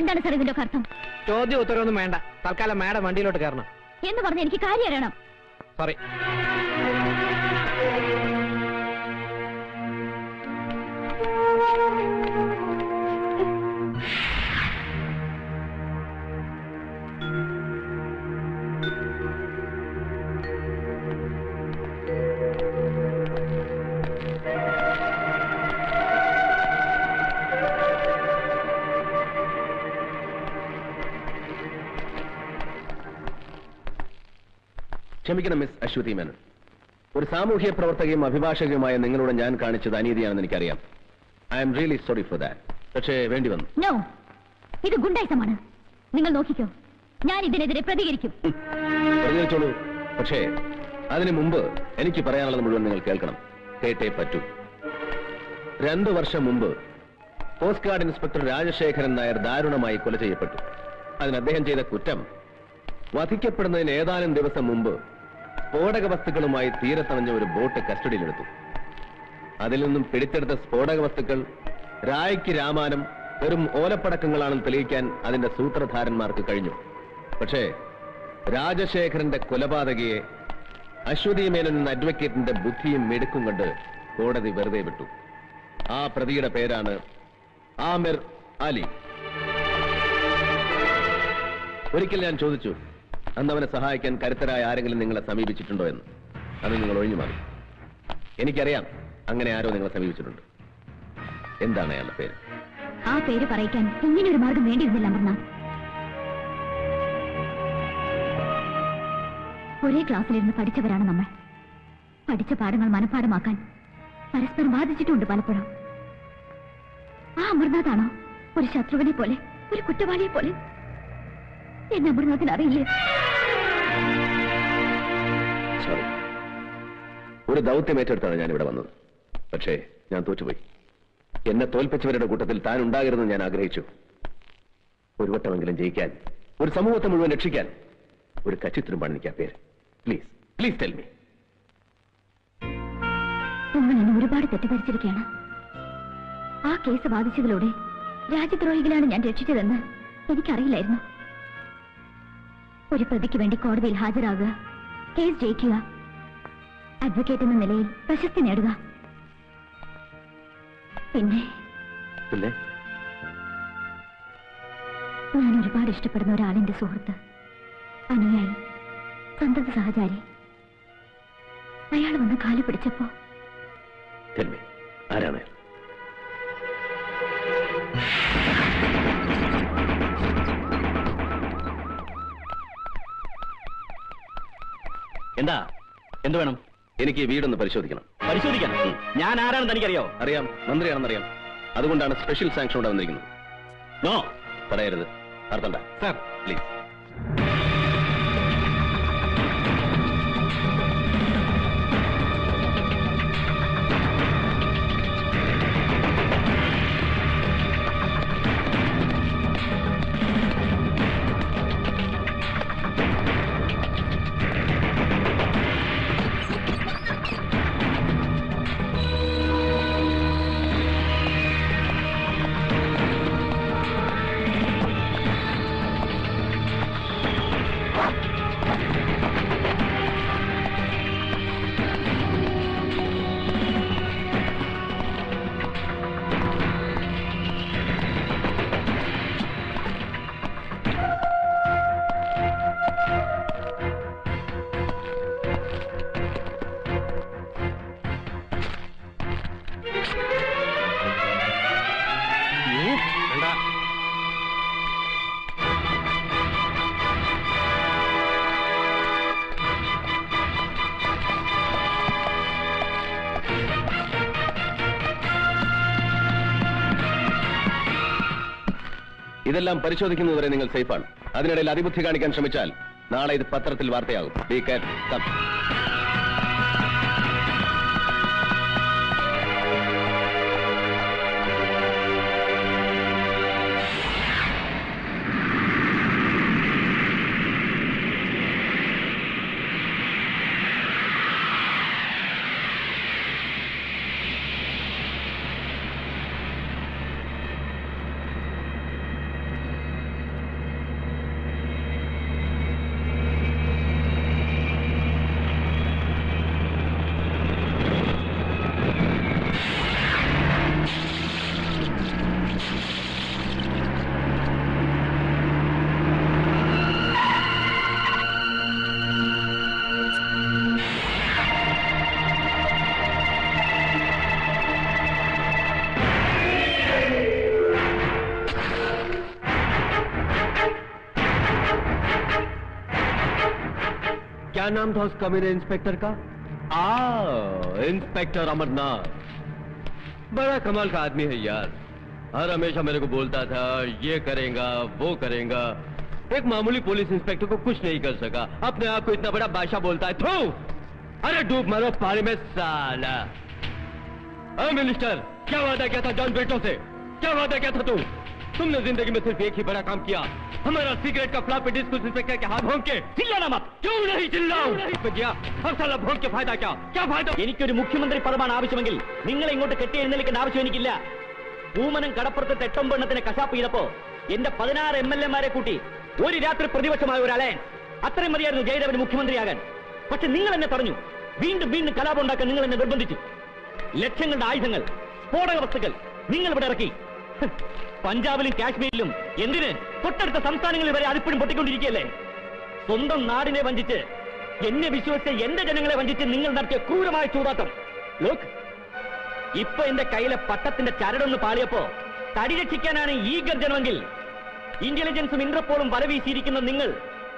എന്താണ് സാർ ഇതിന്റെ അർത്ഥം? ചോദ്യം ഉത്തരവൊന്നും വേണ്ട, തൽക്കാലം മാഡം വണ്ടിയിലോട്ട് കയറണം എന്ന് പറഞ്ഞ എനിക്ക് കാര്യം അറിയണം. സോറി. ക്ഷമിക്കണം മിസ് അശ്വതി മേനൻ, ഒരു സാമൂഹ്യ പ്രവർത്തകയും അഭിഭാഷകയുമായ നിങ്ങളോട് ഞാൻ കാണിച്ചത് അനീതിയാണെന്ന് എനിക്കറിയാം. I am really sorry for that. പക്ഷേ വേണ്ടി വന്നു. നോ, ഇത് ഗുണ്ടായിസമാണ്. നിങ്ങൾ നോക്കിക്കോ, ഞാൻ ഇതിനെതിരെ പ്രതികരിക്കും. പ്രതികരിച്ചോളൂ. പക്ഷേ അതിനു മുമ്പ് എനിക്ക് പറയാനുള്ളത് മുഴുവൻ നിങ്ങൾ കേൾക്കണം, കേട്ടേ പറ്റൂ. 2 വർഷം മുമ്പ് coast guard inspector Rajasekharan Nair ദാരുണമായി കൊല ചെയ്യപ്പെട്ടു. അതിന് അദ്ദേഹം ചെയ്ത കുറ്റം, വധിക്കപ്പെടുന്നതിന് ഏതാനും ദിവസം മുമ്പ് സ്ഫോടക വസ്തുക്കളുമായി തീരത്തണഞ്ഞ ഒരു ബോട്ട് കസ്റ്റഡിയിലെടുത്തു. അതിൽ നിന്നും പിടിച്ചെടുത്ത സ്ഫോടക വസ്തുക്കൾ രായ്ക്ക് രാമാനം വെറും ഓലപ്പടക്കങ്ങളാണെന്ന് തെളിയിക്കാൻ അതിന്റെ സൂത്രധാരന്മാർക്ക് കഴിഞ്ഞു. പക്ഷേ രാജശേഖരന്റെ കൊലപാതകയെ അശ്വതി മേനൻ എന്ന അഡ്വക്കേറ്റിന്റെ ബുദ്ധിയും മെടുക്കും കണ്ട് കോടതി വെറുതെ വിട്ടു. ആ പ്രതിയുടെ പേരാണ് ആമിർ അലി. ഒരിക്കൽ ഞാൻ ചോദിച്ചു, അന്ന് അവനെ സഹായിക്കാൻ കരുത്തരായ ആരെങ്കിലും നിങ്ങളെ സമീപിച്ചിട്ടുണ്ടോ എന്ന്. അത് നിങ്ങൾ ഒഴിഞ്ഞു മാറി. എനിക്കറിയാം അങ്ങനെ ആരോ നിങ്ങളെ സമീപിച്ചിട്ടുണ്ട്. എന്താണ് അയാളുടെ പേര്? ആ പേര് പറയിക്കാൻ ഇങ്ങനൊരു മാർഗം വേണ്ടിയിരുന്നില്ല അമർനാഥ്. ഒരേ ക്ലാസ്സിലിരുന്ന് പഠിച്ചവരാണ് നമ്മൾ. പഠിച്ച പാഠങ്ങൾ മനഃപ്പാഠമാക്കാൻ പരസ്പരം ബാധിച്ചിട്ടുണ്ട് പലപ്പോഴും. ആ അമർനാഥാണോ ഒരു ശത്രുവിനെ പോലെ, ഒരു കുറ്റവാളിയെ പോലെ? എന്നെ അമർനാഥിന് അറിയില്ലേ? സോറി, ഒരു ദൗത്യം ഏറ്റെടുത്താണ് ഞാൻ ഇവിടെ വന്നത്. പക്ഷേ ഞാൻ തോറ്റുപോയി. എന്നെ തോൽപ്പിച്ചവരുടെ കൂട്ടത്തിൽ താൻ ഉണ്ടാകരുതെന്ന് ഞാൻ ആഗ്രഹിച്ചു. ഒരു വട്ടമെങ്കിലും ജയിക്കാൻ, ഒരു സമൂഹത്തെ മുഴുവൻ രക്ഷിക്കാൻ ഒരു കച്ചിത്തുരുമ്പാണ് എനിക്ക് ആ പേര്. Please please tell me. നിങ്ങൾ എന്നെ ഒരുപാട് തെറ്റിദ്ധരിച്ചിരിക്കുകയാണ്. ആ കേസ് വാദിച്ചതിലൂടെ രാജ്യദ്രോഹികളാണ് ഞാൻ രക്ഷിച്ചതെന്ന് എനിക്കറിയില്ലായിരുന്നു. ഒരു പ്രതിക്ക് വേണ്ടി കോടതിയിൽ ഹാജരാകുക, കേസ് ജയിക്കുക, അഡ്വക്കേറ്റ് എന്ന നിലയിൽ പ്രശസ്തി നേടുക, പിന്നെ ഞാൻ ഒരുപാട് ഇഷ്ടപ്പെടുന്ന ഒരാളിന്റെ സുഹൃത്ത്, അനുയായി, സന്തത സഹചാരി. അയാൾ വന്ന് കാലു പിടിച്ചപ്പോ ആരാണ്? എന്താ? എന്ത് വേണം? എനിക്ക് വീടൊന്ന് പരിശോധിക്കണം. പരിശോധിക്കാൻ? ഞാൻ ആരാണെന്ന് എനിക്കറിയോ? അറിയാം, മന്ത്രിയാണെന്നറിയാം. അതുകൊണ്ടാണ് സ്പെഷ്യൽ സാങ്ഷൻ ഇവിടെ വന്നിരിക്കുന്നത്. നോ പറയരുത്. അർത്ഥണ്ട സാർ, പ്ലീസ്. ഇതെല്ലാം പരിശോധിക്കുന്നതുവരെ നിങ്ങൾ സേഫാണ്. അതിനിടയിൽ അതിബുദ്ധി കാണിക്കാൻ ശ്രമിച്ചാൽ നാളെ ഇത് പത്രത്തിൽ വാർത്തയാകും. Be careful. കം. क्या नाम था उस कमीने इंस्पेक्टर का? इंस्पेक्टर अमरनाथ। बड़ा कमाल का आदमी है यार। हर हमेशा मेरे को बोलता था ये करेगा वो करेगा। एक मामूली पुलिस इंस्पेक्टर को कुछ नहीं कर सका, अपने आप को इतना बड़ा बादशाह बोलता है। थू! अरे डूब मरो पानी में साला। मिनिस्टर, क्या वादा किया था जॉन ब्रिटो से? क्या वादा किया था तुमने जिंदगी में सिर्फ एक ही बड़ा काम किया, हमारा सिगरेट का फ्लॉपी डिस्क उस इंस्पेक्टर के हाथ भोंक के। ചില്ലാനാ മत. क्यों नहीं चिल्लाऊं? गया अब साला भोंक के फायदा क्या? क्या फायदा? എനിക്കൊരു മുഖ്യമന്ത്രി പദമാണ് ആവശ്യമെങ്കിൽ നിങ്ങളെ ഇങ്ങോട്ട് കെട്ടി എഴുന്നേൽക്കേണ്ട ആവശ്യം എനിക്കില്ല. പൂമനം കടപ്പുറത്തെ 8 എണ്ണത്തിനെ കശാപ്പ് ചെയ്തപ്പോ എന്റെ 16 MLA-മാരെ കൂട്ടി ഒരു രാത്രി പ്രതിപക്ഷമായ ഒരു അലയൻസ്. അത്രയും മതിയായിരുന്നു ജയദേവന് മുഖ്യമന്ത്രിയാകാൻ. പക്ഷെ നിങ്ങൾ എന്നെ പറഞ്ഞു. വീണ്ടും വീണ്ടും കലാപം ഉണ്ടാക്കാൻ നിങ്ങൾ എന്നെ നിർബന്ധിച്ചു. ലക്ഷങ്ങളുടെ ആയുധങ്ങൾ, സ്ഫോടക വസ്തുക്കൾ നിങ്ങൾ ഇവിടെ ഇറക്കി. പഞ്ചാബിലും കാശ്മീരിലും എന്തിന് തൊട്ടടുത്ത സംസ്ഥാനങ്ങളിൽ വരെ അതിപ്പോഴും പൊട്ടിക്കൊണ്ടിരിക്കുകയല്ലേ? സ്വന്തം നാടിനെ വഞ്ചിച്ച്, എന്നെ വിശ്വസിച്ച എന്റെ ജനങ്ങളെ വഞ്ചിച്ച് നിങ്ങൾ നടത്തിയ ക്രൂരമായ ചൂതാട്ടം. ലോക്, ഇപ്പൊ എന്റെ കയ്യിലെ പട്ടത്തിന്റെ ചരടൊന്ന് പാളിയപ്പോ തടി രക്ഷിക്കാനാണ് ഈ ഗർജനമെങ്കിൽ ഇന്റലിജൻസും ഇന്റർപോളും വലവീശിയിരിക്കുന്ന നിങ്ങൾ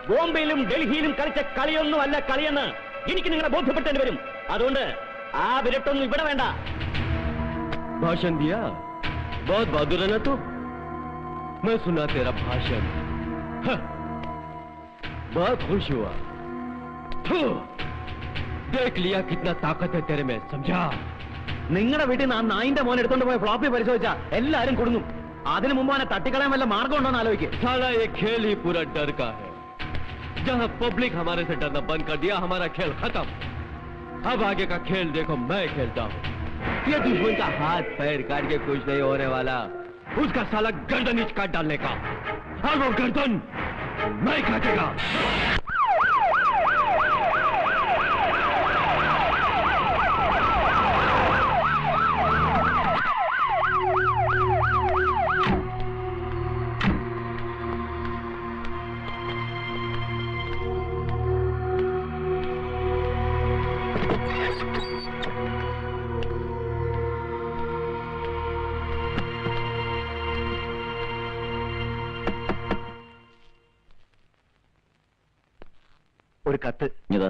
ബോംബെയിലും ഡൽഹിയിലും കളിച്ച കളിയൊന്നുമല്ല കളിയെന്ന് എനിക്ക് നിങ്ങളെ ബോധ്യപ്പെട്ടേണ്ടി വരും. അതുകൊണ്ട് ആ വിരട്ടൊന്നും ഇവിടെ വേണ്ട. भाषण दिया? बहुत बहादुर है ना तू? मैं सुना तेरा भाषण, बहुत खुश हुआ. देख लिया कितना ताकत है तेरे में, समझा? നിങ്ങളുടെ വീട്ടിൽ നിന്ന് ആ നായിന്റെ മോൻ എടുത്തോണ്ട് പോയ ഫ്ലോപ്പി പരിശോധിച്ചാ എല്ലാരും കൊടുങ്ങും. അതിനു മുമ്പ് അവനെ തട്ടിക്കളയാൻ വല്ല മാർഗം ഉണ്ടോ എന്ന് ആലോചിക്കും. साला ये खेल ही पूरा डर का है. जहां पब्लिक हमारे से डरना बंद कर दिया, हमारा खेल खत्म. अब आगे का खेल देखो मैं खेलता हूं. ये दुश्मन का हाथ पैर काट के कुछ नहीं होने वाला, उसका साला गर्दन ही काट डालने का. और वो गर्दन मैं काटेगा. ഒരു കത്ത്. ഇതാ.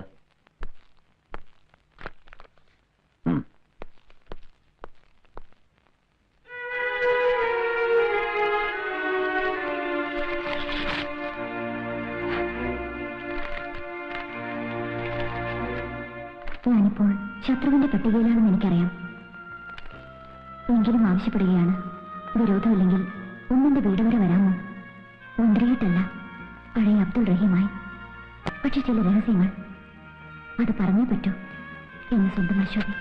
ഞാനിപ്പോൾ ശത്രുവിന്റെ പട്ടികയിലാണെന്ന് എനിക്കറിയാം. എങ്കിലും ആവശ്യപ്പെടുകയാണ്, വിരോധമില്ലെങ്കിൽ ഒന്നിന്റെ വീട് വരെ വരാമോ? മുന്തിരിയിട്ടല്ല, പഴയ അബ്ദുൾ റഹീമായി. പക്ഷെ ചില രഹസ്യങ്ങൾ അത് പറഞ്ഞേ പറ്റൂ എന്ന് സ്വന്തം അശോകി.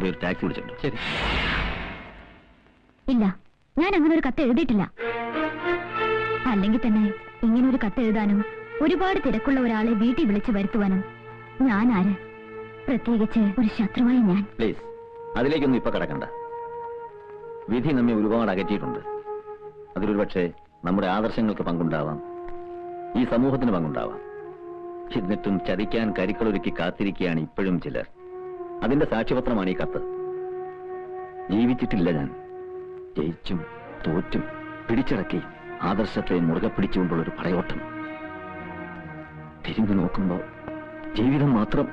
ഒരു ടാക്സി വിളിച്ചിട്ടുണ്ട്. ശരി. ഇല്ല, ഞാൻ അങ്ങനെ ഒരു കത്ത് എഴുതിയിട്ടില്ല. അല്ലെങ്കിൽ തന്നെ ഇങ്ങനെ ഒരു കത്ത് എഴുതാനും ഒരുപാട് തിരക്കുള്ള ഒരാളെ വീട്ടിൽ വിളിച്ചു വരുത്തുവാനും ഞാൻ ആര്? പ്രത്യേകിച്ച് ഒരു ശത്രുവായി ഞാൻ. പ്ലീസ്, അതിലേക്കൊന്നും ഇപ്പൊ കടക്കണ്ട. വിധി നമ്മെ ഒരുപാട് അകറ്റിയിട്ടുണ്ട്. അതിലൊരു പക്ഷേ നമ്മുടെ ആദർശങ്ങൾക്ക് പങ്കുണ്ടാവാം, ഈ സമൂഹത്തിന് പങ്കുണ്ടാവാം. എന്നിട്ടും ചതിക്കാൻ കരിക്കളൊരുക്കി കാത്തിരിക്കുകയാണ് ഇപ്പോഴും ചിലർ. അതിന്റെ സാക്ഷ്യപത്രമാണ് ഈ കത്ത്. ജീവിച്ചിട്ടില്ല ഞാൻ. ജയിച്ചും തോറ്റും പിടിച്ചടക്കി ആദർശത്തെ മുറുകെ പിടിച്ചുകൊണ്ടുള്ളൊരു പടയോട്ടം. തിരിഞ്ഞു നോക്കുമ്പോ ജീവിതം മാത്രം.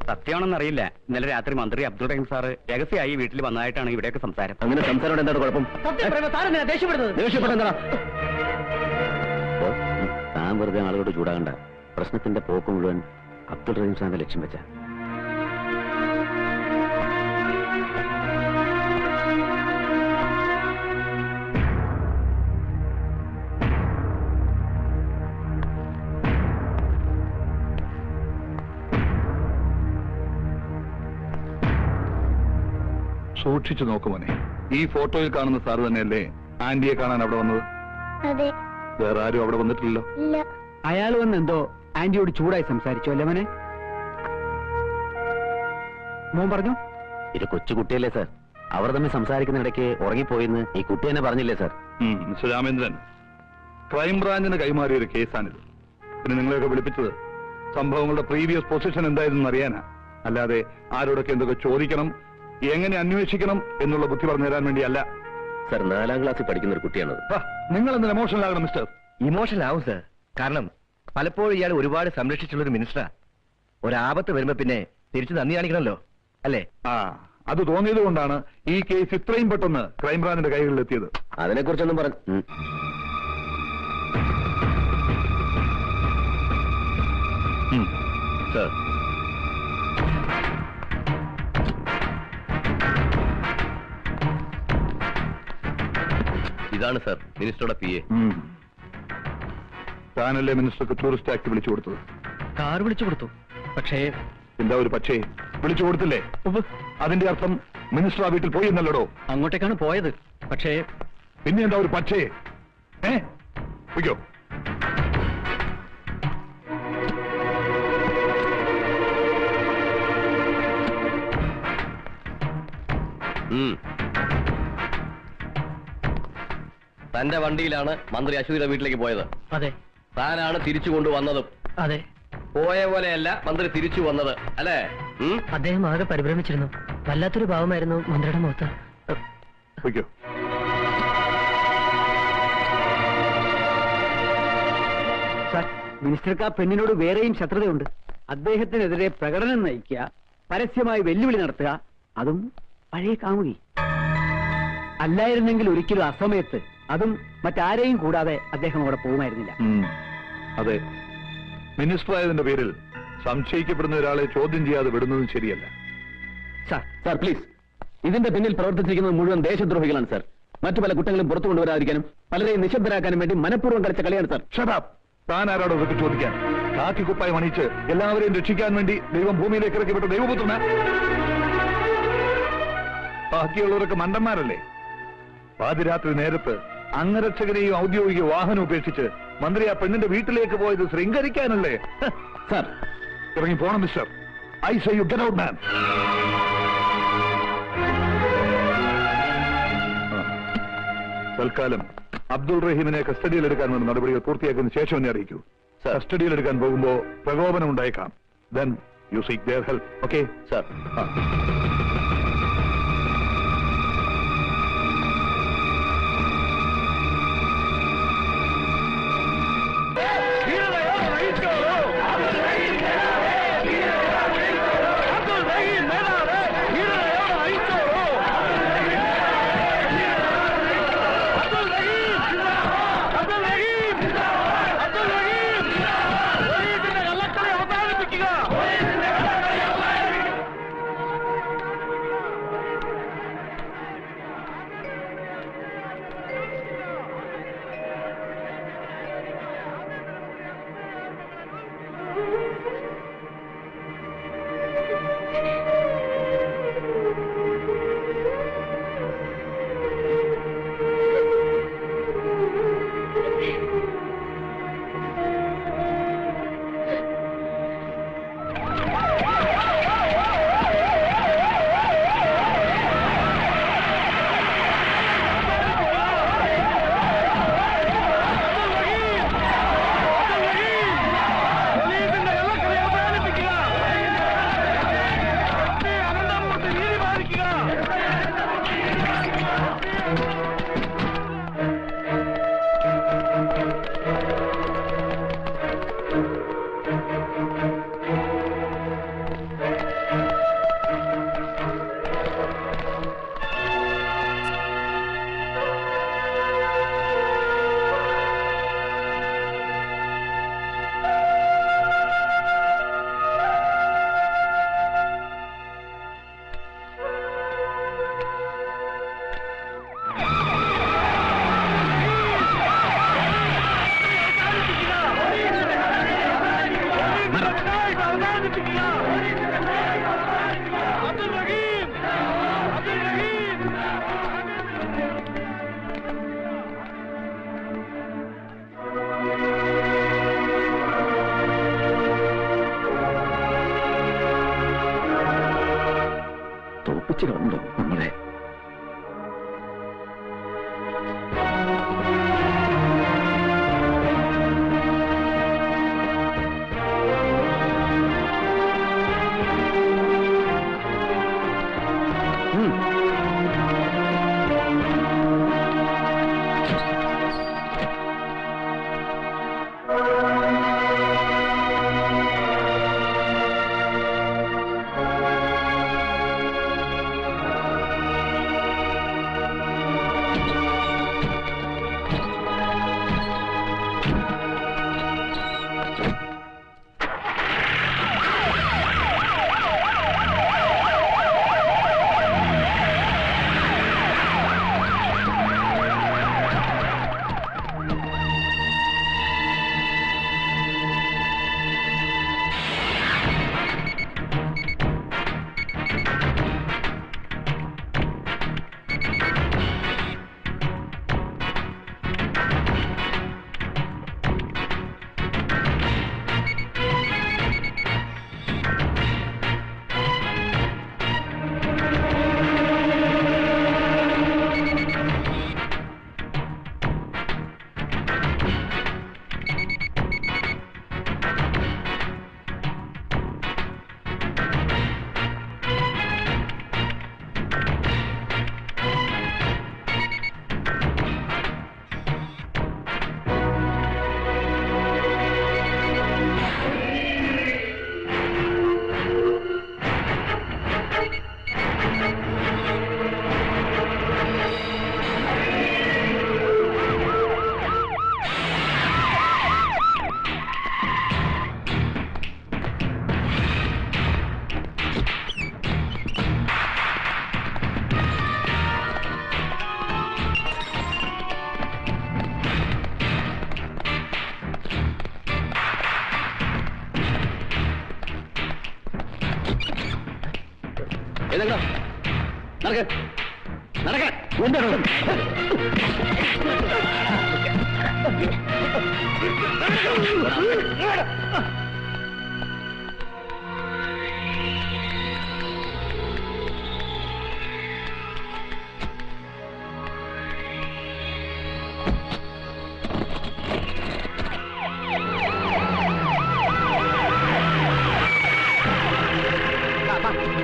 സത്യമാണെന്നറിയില്ല. ഇന്നലെ രാത്രി മന്ത്രി അബ്ദുൾ റഹീം സാറ് രഹസ്യമായി വീട്ടിൽ വന്നതായിട്ടാണ് ഇവിടെയൊക്കെ സംസാരം. അങ്ങനെ സംസാരം എന്താണ് കുഴപ്പം? ദേഷ്യപ്പെടുന്നത് താൻ വെറുതെ ആളുകളോട് ചൂടാകണ്ട. പ്രശ്നത്തിന്റെ പോക്ക് മുഴുവൻ അബ്ദുൾ റഹീം സാറിന്റെ ലക്ഷ്യം വെച്ച. സൂക്ഷിച്ചു നോക്കുമോനെ. ഈ ഫോട്ടോയിൽ കാണുന്ന സാറ് തന്നെയല്ലേ ആന്റിയെ കാണാൻ അവിടെ വന്നത്? അതെ. വേറെ ആരും അവിടെ വന്നിട്ടില്ലല്ലോ. ഇല്ല. അയാൾ വന്ന് എന്തോ ആന്റിയോട് ചൂടായി സംസാരിച്ചു അല്ലേ മോനെ? മോൻ പറഞ്ഞു. ഇത് കൊച്ചുകുട്ടിയല്ലേ സാർ, അവർ തമ്മിൽ സംസാരിക്കുന്ന ഇടയ്ക്ക് ഉറങ്ങിപ്പോയിന്ന് ഈ കുട്ടി തന്നെ പറഞ്ഞില്ലേ സാർ? മിസ്റ്റർ രാമേന്ദ്രൻ, ക്രൈംബ്രാഞ്ചിന് കൈമാറിയ ഒരു കേസാണിത്. പിന്നെ നിങ്ങളെയൊക്കെ വിളിപ്പിച്ചത് സംഭവങ്ങളുടെ പ്രീവിയസ് പൊസിഷൻ എന്തായിരുന്നു അറിയാനാ, അല്ലാതെ ആരോടൊക്കെ എന്തൊക്കെ ചോദിക്കണം, എങ്ങനെ അന്വേഷിക്കണം എന്നുള്ള ബുദ്ധി പറഞ്ഞു തരാൻ വേണ്ടിയല്ല. സാർ 4ാം ക്ലാസ്സിൽ പഠിക്കുന്ന ഒരു കുട്ടിയാണത്. നിങ്ങൾ എന്തിനാ ഇമോഷണൽ ആകണം മിസ്റ്റർ? ഇമോഷണൽ ആവും സാർ. കാരണം പലപ്പോഴും ഇയാൾ ഒരുപാട് സംരക്ഷിച്ചുള്ളൊരു മിനിസ്റ്ററാ. ഒരാപത്ത് വരുമ്പോ പിന്നെ തിരിച്ചു നന്ദി കാണിക്കണമല്ലോ, അല്ലേ? അത് തോന്നിയത് കൊണ്ടാണ് ഈ കേസ് ഇത്രയും പെട്ടെന്ന് ക്രൈംബ്രാഞ്ചിന്റെ കൈകളിൽ എത്തിയത്. അതിനെക്കുറിച്ചൊന്നും പറഞ്ഞു സാർ. ഇതാണ് സാർ മിനിസ്റ്ററുടെ PA. താനല്ലേ മിനിസ്റ്റർക്ക് ടൂറിസ്റ്റ് ആക്ട് വിളിച്ചു കൊടുത്തത്? കാർ വിളിച്ചു കൊടുത്തു. പക്ഷേ എന്താ ഒരു പക്ഷേ? വിളിച്ചു കൊടുത്തില്ലേ? അതിന്റെ അർത്ഥം മിനിസ്റ്റർ ആ വീട്ടിൽ പോയി എന്നല്ലടോ. അങ്ങോട്ടേക്കാണ് പോയത്. പക്ഷേ പിന്നെ എന്താ ഒരു പക്ഷേ? വയ്ക്കോ. തന്റെ വണ്ടിയിലാണ് മന്ത്രി അശ്വതിയുടെ വീട്ടിലേക്ക് പോയത്. അതെ. താനാണ് തിരിച്ചു കൊണ്ടുവന്നതും. അതെ, പോയ പോലെയല്ല മന്ത്രി തിരിച്ചു വന്നത്, അല്ലേ? അദ്ദേഹം ആകെ പരിഭ്രമിച്ചിരുന്നു. വല്ലാത്തൊരു ഭാവമായിരുന്നു മന്ത്രിയുടെ മുഖത്ത്. സാർ, മിനിസ്റ്റർക്ക് ആ പെണ്ണിനോട് വേറെയും ശത്രുതയുണ്ട്. അദ്ദേഹത്തിനെതിരെ പ്രകടനം നയിക്കുക, പരസ്യമായി വെല്ലുവിളി നടത്തുക, അതും പഴയ കാമുകി. അല്ലായിരുന്നെങ്കിൽ ഒരിക്കലും അസമയത്ത്, അതും മറ്റാരെയും കൂടാതെ അദ്ദേഹം അവിടെ പോകുമായിരുന്നില്ല. അതെ, മിനിസ്റ്റർ ആയതിന്റെ പേരിൽ സംശയിക്കപ്പെടുന്ന ഒരാളെ ചോദ്യം ചെയ്യാതെ വിടുന്നതും ശരിയല്ല. സാർ പ്ലീസ്, ഇതിന്റെ പിന്നിൽ പ്രവർത്തിച്ചിരിക്കുന്നത് മുഴുവൻ ദേശദ്രോഹികളാണ് സാർ. മറ്റു പല കുറ്റങ്ങളും പുറത്തു കൊണ്ടുവരാതിരിക്കാനും പലരെയും നിശബ്ദരാക്കാനും വേണ്ടി മനഃപൂർവ്വം കളിച്ച കളിയാണ് സാർ. ഷടാപ്പ്! താൻ ആരാടോ ഇതൊക്കെ ചോദിക്കാൻ? കാക്കി കുപ്പായി മണിച്ച് എല്ലാവരെയും രക്ഷിക്കാൻ വേണ്ടി ദൈവം ഭൂമിയിലേക്ക് ഇറക്കി വിട്ട ദൈവപുത്രന? ബാക്കിയുള്ളവരൊക്കെ മണ്ടന്മാരല്ലേ? പാതിരാത്രി നേരത്ത് അംഗരക്ഷകനെയും ഔദ്യോഗിക വാഹനം ഉപേക്ഷിച്ച് മന്ത്രി ആ പെണ്ണിന്റെ വീട്ടിലേക്ക് പോയത് ശൃംഗരിക്കാനല്ലേ? സാർ ഇറങ്ങി പോണം mister. I say you get out man. തൽക്കാലം അബ്ദുൾ റഹീമിനെ കസ്റ്റഡിയിലെടുക്കാൻ വേണ്ട നടപടികൾ പൂർത്തിയാക്കിയതിനു ശേഷം എന്നെ അറിയിക്കൂ. കസ്റ്റഡിയിലെടുക്കാൻ പോകുമ്പോ പ്രകോപനം ഉണ്ടായേക്കാം. Then you seek their help. Okay? Sir. തോപ്പിച്ചുകളുണ്ടോ നമ്മളെ?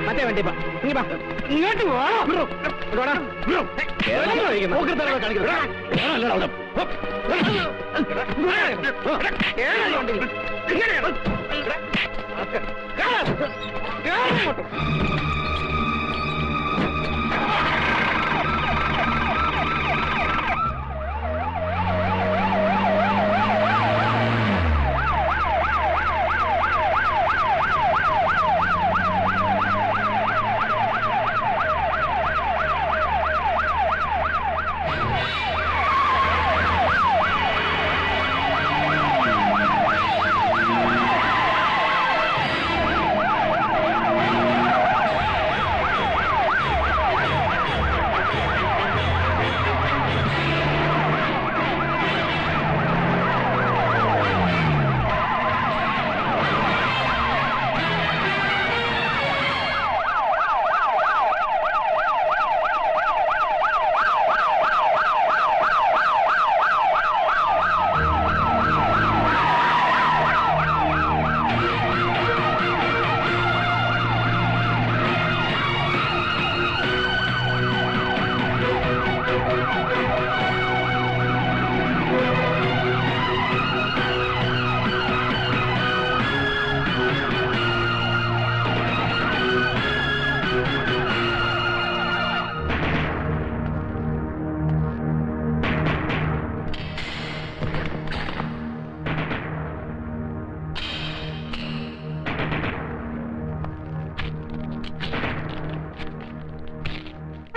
മറ്റേ വണ്ടി ഇങ്ങോട്ട്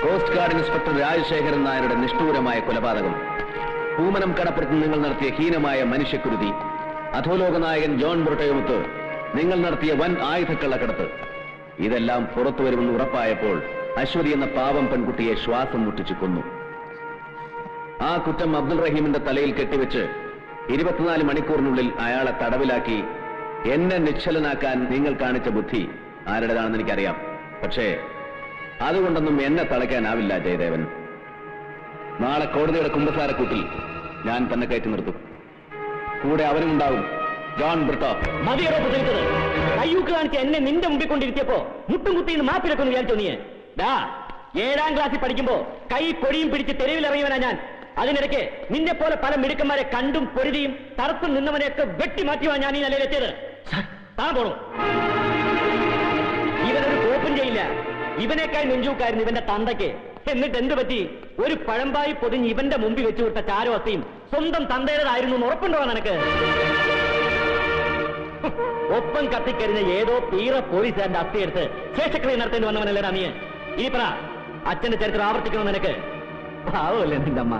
കോസ്റ്റ് ഗാർഡ് ഇൻസ്പെക്ടർ രാജശേഖരൻ നായരുടെ നിഷ്ഠൂരമായ കൊലപാതകം, പൂമനം കടപ്പുറത്ത് നിങ്ങൾ നടത്തിയ ഹീനമായ മനുഷ്യക്കുരുതി, അധോലോക നായകൻ ജോൺ ബ്രിട്ടോയുമൊത്ത് നിങ്ങൾ നടത്തിയ വൻ ആയുധക്കള്ളക്കടത്ത്, ഇതെല്ലാം പുറത്തു വരുമെന്ന് ഉറപ്പായപ്പോൾ അശ്വതി എന്ന പാവം പെൺകുട്ടിയെ ശ്വാസം മുട്ടിച്ചു കൊന്നു. ആ കുറ്റം അബ്ദുൾ റഹീമിന്റെ തലയിൽ കെട്ടിവെച്ച് 24 മണിക്കൂറിനുള്ളിൽ അയാളെ തടവിലാക്കി എന്നെ നിശ്ചലനാക്കാൻ നിങ്ങൾ കാണിച്ച ബുദ്ധി ആരുടേതാണെന്ന് എനിക്കറിയാം. പക്ഷേ അതുകൊണ്ടൊന്നും എന്നെ തളയ്ക്കാനാവില്ല ജയദേവൻ. നാളെ കോടതിയുടെ കുമ്പസാരക്കൂട്ടിൽ ഞാൻ തന്നെ കയറ്റി നിർത്തും. കൂടെ അവനുണ്ടാവും, ജോൺ ബ്രിട്ടോ. മതിയോടെ പ്രസംഗിച്ചത്. കയ്യൂക്ക് കാണിച്ച് എന്നെ നിന്റെ മുമ്പിൽ കൊണ്ടിരുത്തിയപ്പോ മുട്ടും കുത്തിന്ന് മാപ്പിലൊക്കെ വിചാരിച്ചോ നീ? 7ാം ക്ലാസ്സിൽ പഠിക്കുമ്പോ കൈ പൊടിയും പിടിച്ച് തെരുവിലിറങ്ങിയവനാ ഞാൻ. അതിനിടയ്ക്ക് നിന്നെ പോലെ പല മിടുക്കന്മാരെ കണ്ടും പൊരുതിയും തറത്തും നിന്നവനെയൊക്കെ വെട്ടിമാറ്റിയുവാ ഞാൻ ഈ നിലയിലെത്തിയത്. താൻ പോണു. ഇവനൊരു കോപ്പും ചെയ്യില്ല. ഇവനേക്കാൾ നെഞ്ചൂക്കായിരുന്നു ഇവന്റെ തന്തയ്ക്ക്. എന്നിട്ട് എന്ത് പറ്റി? ഒരു പഴമ്പായി പൊതിഞ്ഞ് ഇവന്റെ മുമ്പിൽ വെച്ചു കൊടുത്ത ചാരുവസ്തിയും സ്വന്തം തന്തയുടേതായിരുന്നു എന്ന് ഉറപ്പുണ്ടോ നിനക്ക്? ഒപ്പം കത്തിക്കരിഞ്ഞ ഏതോ തീറ പോലീസുകാരന്റെ അസ്ഥിയെടുത്ത് ശേഷക്രിയ നടത്തേണ്ടി വന്നവനല്ലേടാ നീ. ഇനി പറ, അച്ഛന്റെ ചരിത്രം ആവർത്തിക്കണം നിനക്ക്? പാവല്ലേ നിന്റെ അമ്മ.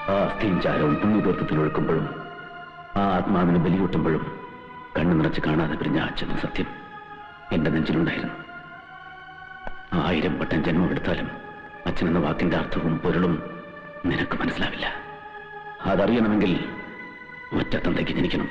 ആ അസ്ഥിയും ചാരവും പുണ്യതീർത്ഥത്തിൽ ഒഴുക്കുമ്പോഴും ആ ആത്മാവിന് ബലിയൂട്ടുമ്പോഴും കണ്ണു നിറച്ച് കാണാതെ പിരിഞ്ഞ അച്ഛനും സത്യം എന്റെ നെഞ്ചിലുണ്ടായിരുന്നു. 1000 വട്ടം ജന്മമെടുത്താലും അച്ഛനെന്ന വാക്കിന്റെ അർത്ഥവും പൊരുളും നിനക്ക് മനസ്സിലാവില്ല. അതറിയണമെങ്കിൽ ഒറ്റ തന്തയ്ക്ക് ജനിക്കണം.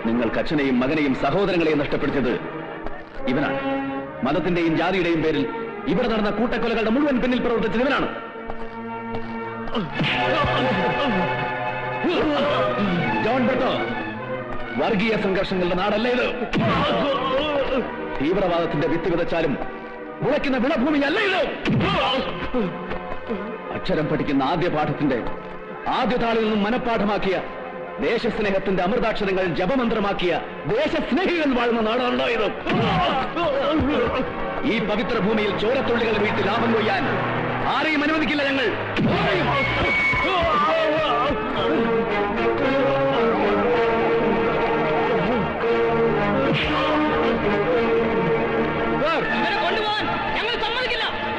നിങ്ങൾക്ക് അച്ഛനെയും മകനെയും സഹോദരങ്ങളെയും നഷ്ടപ്പെടുത്തിയത് ഇവനാണ്. മതത്തിന്റെയും ജാതിയുടെയും പേരിൽ ഇവിടെ നടന്ന കൂട്ടക്കൊലകളുടെ മുഴുവൻ പിന്നിൽ പ്രവർത്തിച്ചത് ഇവനാണ്. ജോൺ ബ്രിട്ടോ, വർഗീയ സംഘർഷങ്ങളുടെ നാടല്ല ഇത്. തീവ്രവാദത്തിന്റെ വിത്ത് വിതച്ചാലും മുളയ്ക്കുന്ന വിളഭൂമിയല്ല ഇത്. അക്ഷരം പഠിക്കുന്ന ആദ്യ പാഠത്തിന്റെ ആദ്യ താളിൽ നിന്നും മനഃപാഠമാക്കിയ, ദേശസ്നേഹത്തിന്റെ അമൃതാക്ഷരങ്ങൾ ജപമന്ത്രമാക്കിയ ദേശസ്നേഹികൾ വാഴുന്ന നാടാണോ ഇത്? ഈ പവിത്ര ഭൂമിയിൽ ചോരത്തുള്ളികൾ വീട്ടിൽ ലാഭം കൊയ്യാൻ ആരെയും അനുവദിക്കില്ല ഞങ്ങൾ.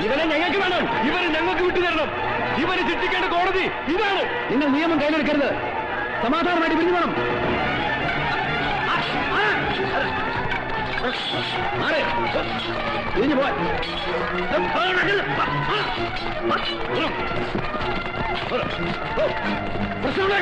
ഇവനെ ഞങ്ങൾക്ക് വേണം. ഇവരെ ഞങ്ങൾക്ക് വിട്ടുതരണം. ഇവരെ ശിക്ഷിക്കേണ്ട കോടതി ഇതാണ്. നിങ്ങൾ നിയമം കയ്യിലെടുക്കരുത്. സമാധാനമായിട്ട് പിരിഞ്ഞു വേണം. പിരിഞ്ഞു പോവാൻ പ്രശ്നം